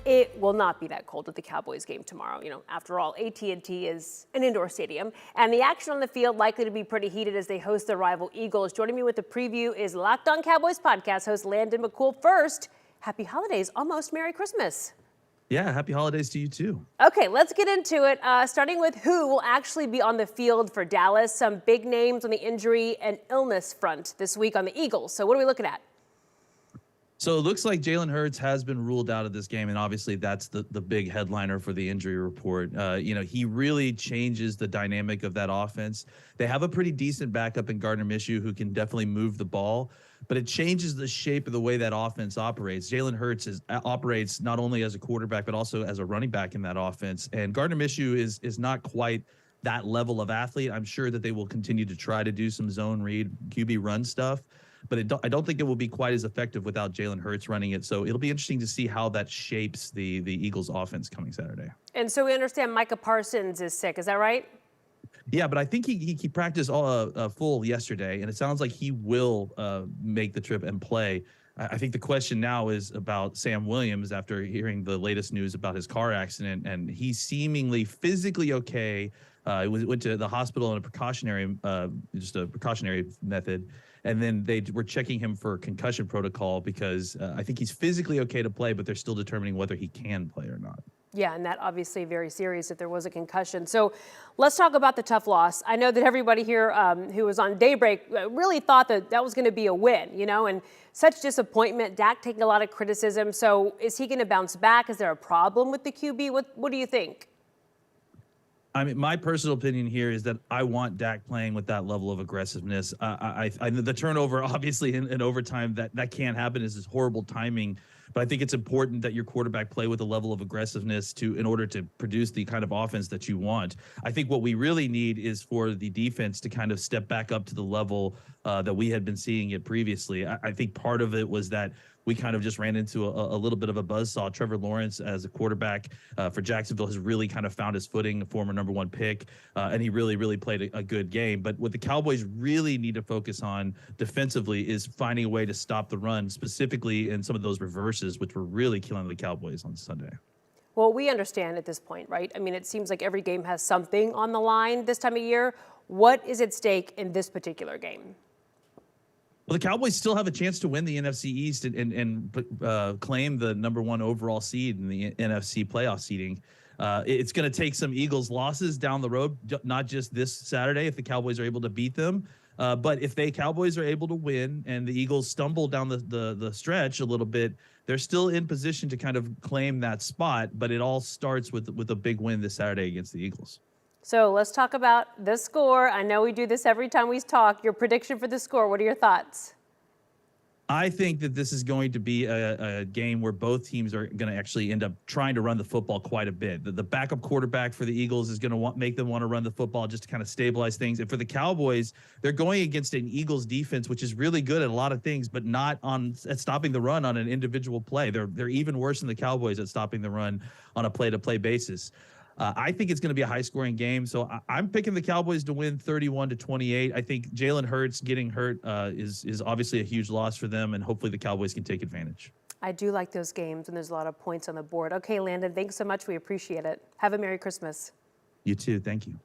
It will not be that cold at the Cowboys game tomorrow. After all, AT&T is an indoor stadium, and the action on the field likely to be pretty heated as they host their rival Eagles. Joining me with the preview is Locked On Cowboys podcast host Landon McCool. First, happy holidays, almost Merry Christmas. Yeah, happy holidays to you too. Okay, let's get into it, starting with who will actually be on the field for Dallas. Some big names on the injury and illness front this week on the Eagles. So what are we looking at? So it looks like Jalen Hurts has been ruled out of this game, and obviously that's the big headliner for the injury report. He really changes the dynamic of that offense. They have a pretty decent backup in Gardner Minshew who can definitely move the ball, but it changes the shape of the way that offense operates. Jalen Hurts operates not only as a quarterback but also as a running back in that offense, and Gardner Minshew is not quite that level of athlete. I'm sure that they will continue to try to do some zone read, QB run stuff, but I don't think it will be quite as effective without Jalen Hurts running it. So it'll be interesting to see how that shapes the Eagles offense coming Saturday. And so we understand Micah Parsons is sick. Is that right? Yeah, but I think he practiced full yesterday, and it sounds like he will make the trip and play. I think the question now is about Sam Williams after hearing the latest news about his car accident, and he's seemingly physically okay. Went to the hospital in a precautionary method. And then they were checking him for concussion protocol because I think he's physically okay to play, but they're still determining whether he can play or not. Yeah, and that obviously very serious if there was a concussion. So let's talk about the tough loss. I know that everybody here who was on Daybreak really thought that was going to be a win, and such disappointment. Dak taking a lot of criticism. So is he going to bounce back? Is there a problem with the QB? What do you think? I mean, my personal opinion here is that I want Dak playing with that level of aggressiveness. The turnover, obviously, in overtime, that can't happen. Is horrible timing. But I think it's important that your quarterback play with a level of aggressiveness in order to produce the kind of offense that you want. I think what we really need is for the defense to kind of step back up to the level that we had been seeing it previously. I think part of it was that we kind of just ran into a little bit of a buzzsaw. Trevor Lawrence, as a quarterback for Jacksonville, has really kind of found his footing, a former #1 pick, and he really, really played a good game. But what the Cowboys really need to focus on defensively is finding a way to stop the run, specifically in some of those reverses, which were really killing the Cowboys on Sunday. Well, we understand at this point, right? I mean, it seems like every game has something on the line this time of year. What is at stake in this particular game? Well, the Cowboys still have a chance to win the NFC East and claim the #1 overall seed in the NFC playoff seeding. It's going to take some Eagles losses down the road, not just this Saturday if the Cowboys are able to beat them. But if the Cowboys are able to win and the Eagles stumble down the stretch a little bit, they're still in position to kind of claim that spot. But it all starts with a big win this Saturday against the Eagles. So let's talk about the score. I know we do this every time we talk. Your prediction for the score, what are your thoughts? I think that this is going to be a game where both teams are going to actually end up trying to run the football quite a bit. The backup quarterback for the Eagles is going to make them want to run the football just to kind of stabilize things. And for the Cowboys, they're going against an Eagles defense, which is really good at a lot of things, but not at stopping the run on an individual play. They're even worse than the Cowboys at stopping the run on a play-to-play basis. I think it's going to be a high-scoring game, so I'm picking the Cowboys to win 31-28. I think Jalen Hurts getting hurt is obviously a huge loss for them, and hopefully the Cowboys can take advantage. I do like those games, and there's a lot of points on the board. Okay, Landon, thanks so much. We appreciate it. Have a Merry Christmas. You too. Thank you.